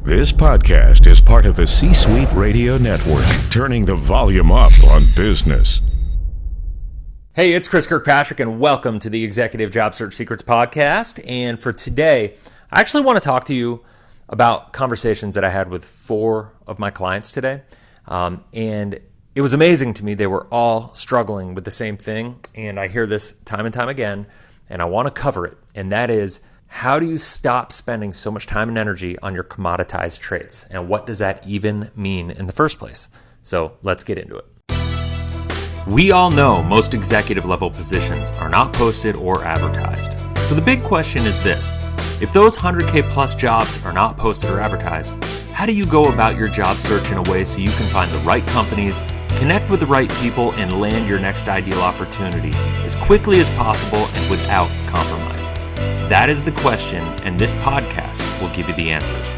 This podcast is part of the C-Suite Radio Network, turning the volume up on business. Hey, it's Chris Kirkpatrick, and welcome to the Executive Job Search Secrets Podcast. And for today, I actually want to talk to you about conversations that I had with 4 of my clients today. And it was amazing to me. They were all struggling with the same thing. And I hear this time and time again, and I want to cover it. And that is, how do you stop spending so much time and energy on your commoditized traits? And what does that even mean in the first place? So let's get into it. We all know most executive level positions are not posted or advertised. So the big question is this: if those 100K plus jobs are not posted or advertised, how do you go about your job search in a way so you can find the right companies, connect with the right people, and land your next ideal opportunity as quickly as possible and without compromise? That is the question, and this podcast will give you the answers.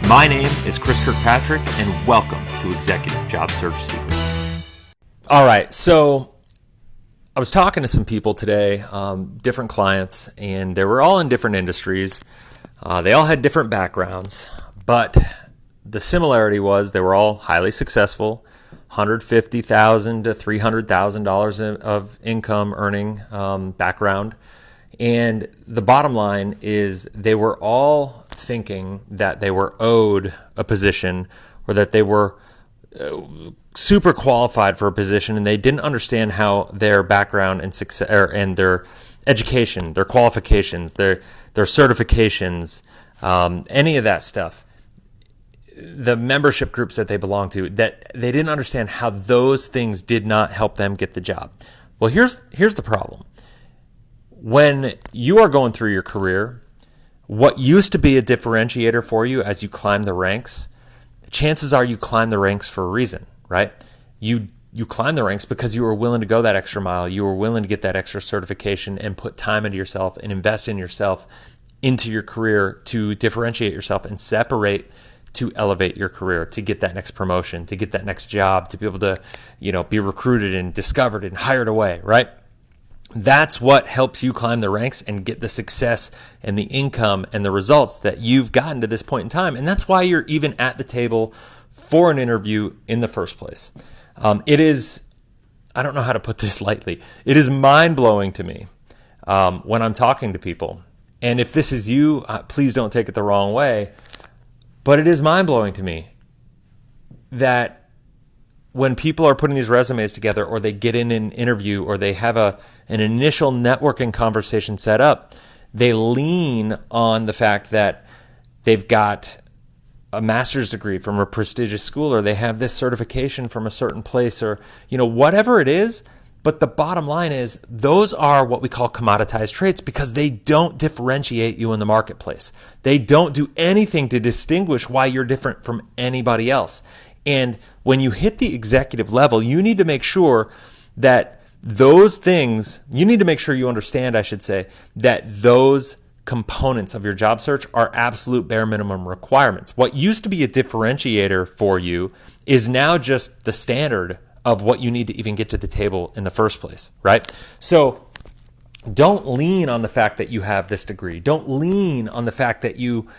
My name is Chris Kirkpatrick, and welcome to Executive Job Search Secrets. All right, so I was talking to some people today, different clients, and they were all in different industries. They all had different backgrounds, but the similarity was they were all highly successful, $150,000 to $300,000 of income earning background. And the bottom line is they were all thinking that they were owed a position, or that they were super qualified for a position, and they didn't understand how their background and success and their education, their qualifications, their certifications, any of that stuff, the membership groups that they belong to, that they didn't understand how those things did not help them get the job. Well, here's the problem. When you are going through your career, what used to be a differentiator for you as you climb the ranks, chances are you climb the ranks for a reason, right? You climb the ranks because you were willing to go that extra mile. You were willing to get that extra certification and put time into yourself and invest in yourself, into your career, to differentiate yourself and separate, to elevate your career, to get that next promotion, to get that next job, to be able to, be recruited and discovered and hired away, right? That's what helps you climb the ranks and get the success and the income and the results that you've gotten to this point in time. And that's why you're even at the table for an interview in the first place. It is, I don't know how to put this lightly, it is mind-blowing to me when I'm talking to people. And if this is you, please don't take it the wrong way, but it is mind-blowing to me that when people are putting these resumes together, or they get in an interview, or they have an initial networking conversation set up, they lean on the fact that they've got a master's degree from a prestigious school, or they have this certification from a certain place, or whatever it is. But the bottom line is, those are what we call commoditized traits, because they don't differentiate you in the marketplace. They don't do anything to distinguish why you're different from anybody else. And when you hit the executive level, you need to make sure that those things, you need to make sure you understand, I should say, that those components of your job search are absolute bare minimum requirements. What used to be a differentiator for you is now just the standard of what you need to even get to the table in the first place, right? So don't lean on the fact that you have this degree. Don't lean on the fact that you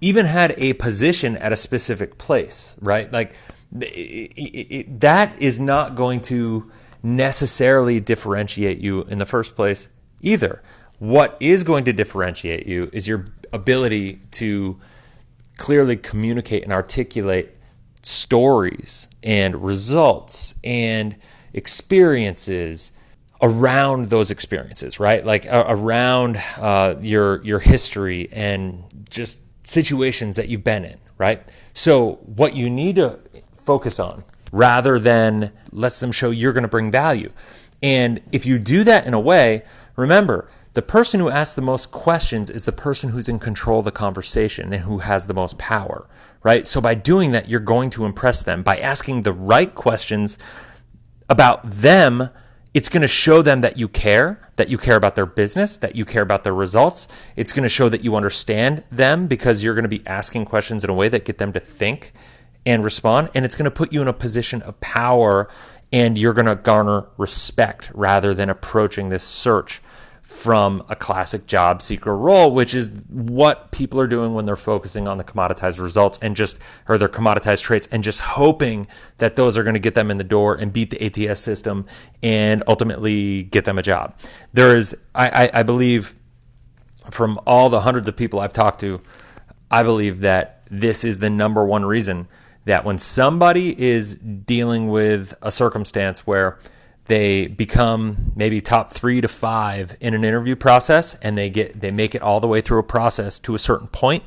even had a position at a specific place, right? Like that is not going to necessarily differentiate you in the first place either. What is going to differentiate you is your ability to clearly communicate and articulate stories and results and experiences around those experiences, right? Like around your history and just situations that you've been in, right? So what you need to focus on, rather than let them show you're going to bring value. And if you do that in a way, remember, the person who asks the most questions is the person who's in control of the conversation and who has the most power, right? So by doing that, you're going to impress them. By asking the right questions about them, it's going to show them that you care about their business, that you care about their results. It's going to show that you understand them, because you're going to be asking questions in a way that get them to think and respond. And it's going to put you in a position of power, and you're going to garner respect rather than approaching this search from a classic job seeker role, which is what people are doing when they're focusing on the commoditized results or their commoditized traits and just hoping that those are going to get them in the door and beat the ATS system and ultimately get them a job. I believe, from all the hundreds of people I've talked to, I believe that this is the number one reason that when somebody is dealing with a circumstance where they become maybe top 3 to 5 in an interview process, and they make it all the way through a process to a certain point,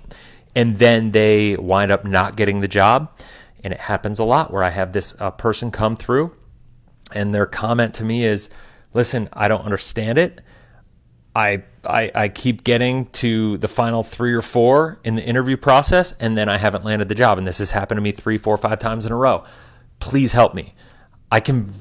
and then they wind up not getting the job. And it happens a lot where I have this person come through, and their comment to me is, listen, I don't understand it. I keep getting to the final 3 or 4 in the interview process, and then I haven't landed the job. And this has happened to me 3, 4, 5 times in a row. Please help me. I can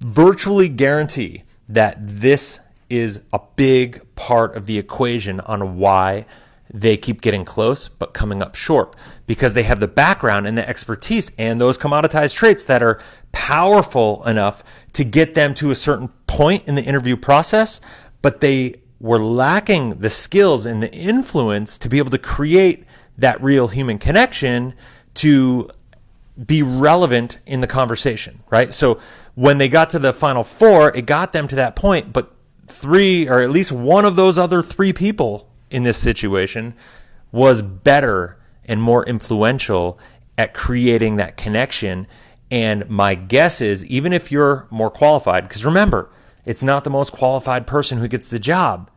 virtually guarantee that this is a big part of the equation on why they keep getting close but coming up short, because they have the background and the expertise and those commoditized traits that are powerful enough to get them to a certain point in the interview process, but they were lacking the skills and the influence to be able to create that real human connection to be relevant in the conversation, right? So when they got to the final 4, it got them to that point, but 3, or at least one of those other 3 people in this situation, was better and more influential at creating that connection. And my guess is, even if you're more qualified, because remember, it's not the most qualified person who gets the job.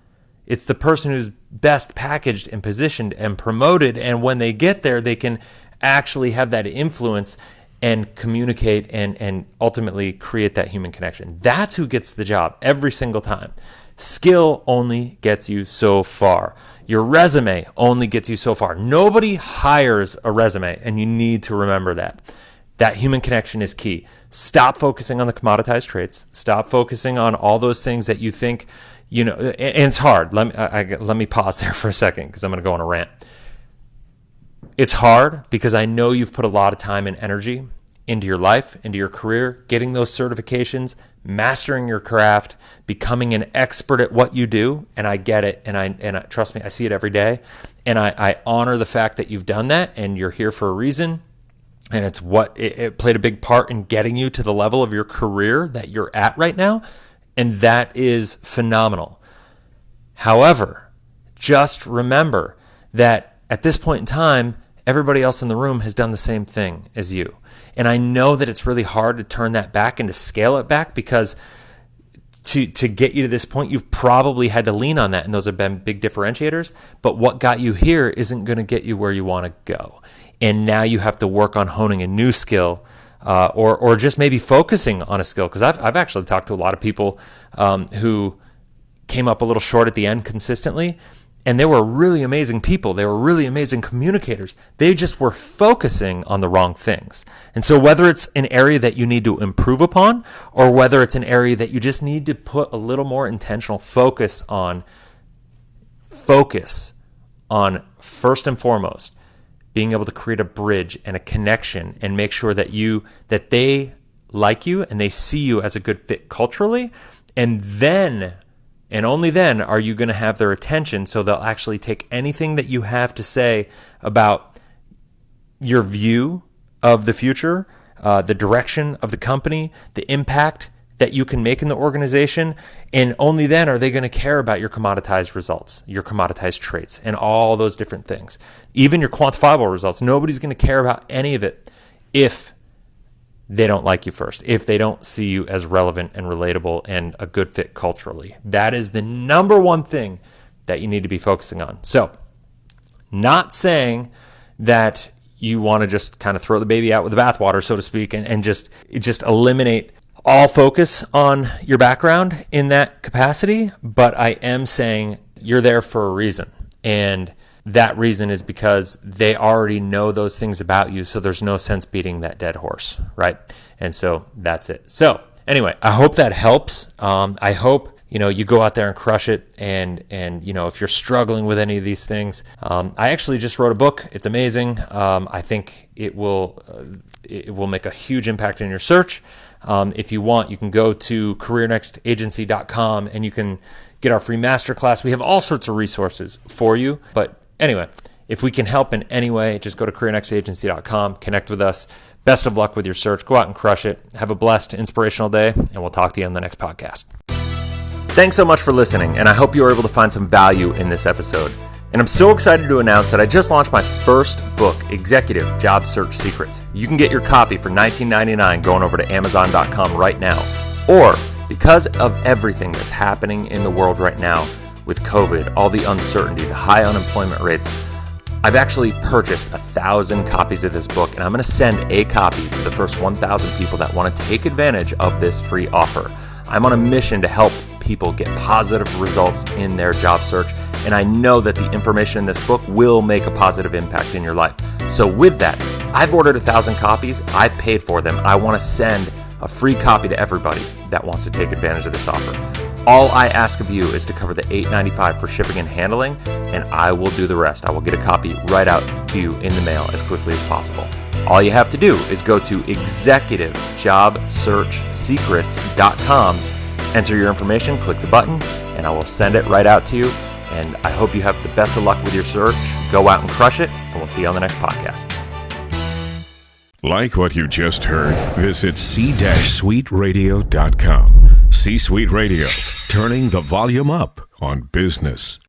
It's the person who's best packaged and positioned and promoted. And when they get there, they can actually have that influence and communicate and ultimately create that human connection. That's who gets the job every single time. Skill only gets you so far. Your resume only gets you so far. Nobody hires a resume, and you need to remember that. That human connection is key. Stop focusing on the commoditized traits. Stop focusing on all those things that you think, and it's hard. Let me pause there for a second, because I'm going to go on a rant. It's hard because I know you've put a lot of time and energy into your life, into your career, getting those certifications, mastering your craft, becoming an expert at what you do. And I get it. And I trust me, I see it every day. And I honor the fact that you've done that, and you're here for a reason. And it's it played a big part in getting you to the level of your career that you're at right now. And that is phenomenal. However, just remember that at this point in time, everybody else in the room has done the same thing as you. And I know that it's really hard to turn that back and to scale it back, because to get you to this point, you've probably had to lean on that, and those have been big differentiators. But what got you here isn't going to get you where you want to go. And now you have to work on honing a new skill, or just maybe focusing on a skill. Because I've actually talked to a lot of people who came up a little short at the end consistently, and they were really amazing people. They were really amazing communicators. They just were focusing on the wrong things. And so whether it's an area that you need to improve upon, or whether it's an area that you just need to put a little more intentional focus on first and foremost, being able to create a bridge and a connection and make sure that they like you and they see you as a good fit culturally. And then, and only then, are you going to have their attention, so they'll actually take anything that you have to say about your view of the future, the direction of the company, the impact that you can make in the organization. And only then are they going to care about your commoditized results, your commoditized traits, and all those different things. Even your quantifiable results. Nobody's going to care about any of it if they don't like you first, if they don't see you as relevant and relatable and a good fit culturally. That is the number one thing that you need to be focusing on. So, not saying that you want to just kind of throw the baby out with the bathwater, so to speak, and just eliminate all focus on your background in that capacity, but I am saying you're there for a reason. And that reason is because they already know those things about you, so there's no sense beating that dead horse, right? And so that's it. So anyway, I hope that helps. I hope you go out there and crush it. And if you're struggling with any of these things, I actually just wrote a book. It's amazing. I think it will make a huge impact in your search. If you want, you can go to careernextagency.com and you can get our free masterclass. We have all sorts of resources for you. But anyway, if we can help in any way, just go to careernextagency.com, connect with us. Best of luck with your search. Go out and crush it. Have a blessed, inspirational day, and we'll talk to you on the next podcast. Thanks so much for listening, and I hope you were able to find some value in this episode. And I'm so excited to announce that I just launched my first book, Executive Job Search Secrets. You can get your copy for $19.99 going over to Amazon.com right now. Or, because of everything that's happening in the world right now with COVID, all the uncertainty, the high unemployment rates, I've actually purchased 1,000 copies of this book, and I'm going to send a copy to the first 1,000 people that want to take advantage of this free offer. I'm on a mission to help people get positive results in their job search, and I know that the information in this book will make a positive impact in your life. So with that, I've ordered 1,000 copies. I've paid for them. I want to send a free copy to everybody that wants to take advantage of this offer. All I ask of you is to cover the $8.95 for shipping and handling, and I will do the rest. I will get a copy right out to you in the mail as quickly as possible. All you have to do is go to executivejobsearchsecrets.com, enter your information, click the button, and I will send it right out to you. And I hope you have the best of luck with your search. Go out and crush it, and we'll see you on the next podcast. Like what you just heard? Visit c-suiteradio.com. C-Suite Radio, turning the volume up on business.